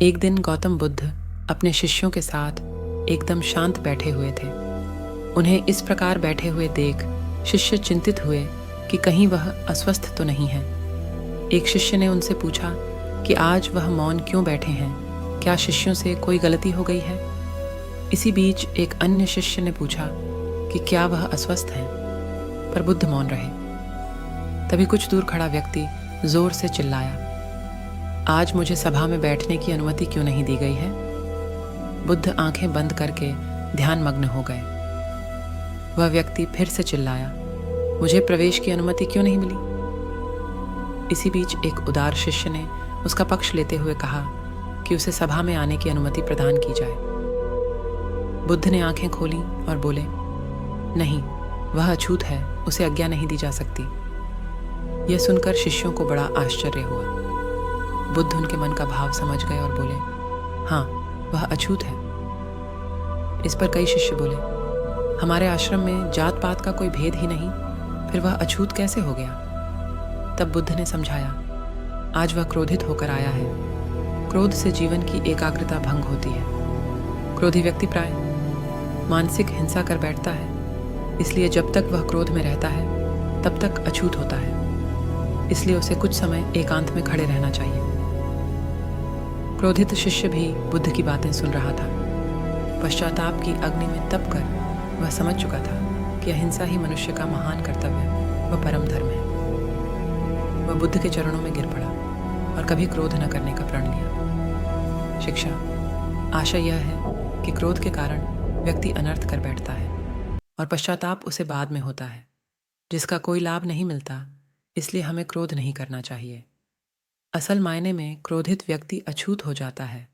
एक दिन गौतम बुद्ध अपने शिष्यों के साथ एकदम शांत बैठे हुए थे। उन्हें इस प्रकार बैठे हुए देख शिष्य चिंतित हुए कि कहीं वह अस्वस्थ तो नहीं है। एक शिष्य ने उनसे पूछा कि आज वह मौन क्यों बैठे हैं, क्या शिष्यों से कोई गलती हो गई है? इसी बीच एक अन्य शिष्य ने पूछा कि क्या वह अस्वस्थ हैं? पर बुद्ध मौन रहे। तभी कुछ दूर खड़ा व्यक्ति जोर से चिल्लाया, आज मुझे सभा में बैठने की अनुमति क्यों नहीं दी गई है? बुद्ध आंखें बंद करके ध्यान मग्न हो गए। वह व्यक्ति फिर से चिल्लाया, मुझे प्रवेश की अनुमति क्यों नहीं मिली? इसी बीच एक उदार शिष्य ने उसका पक्ष लेते हुए कहा कि उसे सभा में आने की अनुमति प्रदान की जाए। बुद्ध ने आंखें खोली और बोले, नहीं, वह अछूत है, उसे आज्ञा नहीं दी जा सकती। यह सुनकर शिष्यों को बड़ा आश्चर्य हुआ। बुद्ध उनके मन का भाव समझ गए और बोले, हाँ, वह अछूत है। इस पर कई शिष्य बोले, हमारे आश्रम में जात पात का कोई भेद ही नहीं, फिर वह अछूत कैसे हो गया? तब बुद्ध ने समझाया, आज वह क्रोधित होकर आया है। क्रोध से जीवन की एकाग्रता भंग होती है। क्रोधी व्यक्ति प्राय मानसिक हिंसा कर बैठता है, इसलिए जब तक वह क्रोध में रहता है तब तक अछूत होता है। इसलिए उसे कुछ समय एकांत में खड़े रहना चाहिए। क्रोधित शिष्य भी बुद्ध की बातें सुन रहा था। पश्चाताप की अग्नि में तप कर वह समझ चुका था कि अहिंसा ही मनुष्य का महान कर्तव्य व परम धर्म है। वह बुद्ध के चरणों में गिर पड़ा और कभी क्रोध न करने का प्रण लिया। शिक्षा, आशय यह है कि क्रोध के कारण व्यक्ति अनर्थ कर बैठता है और पश्चाताप उसे बाद में होता है, जिसका कोई लाभ नहीं मिलता। इसलिए हमें क्रोध नहीं करना चाहिए। असल मायने में क्रोधित व्यक्ति अछूत हो जाता है।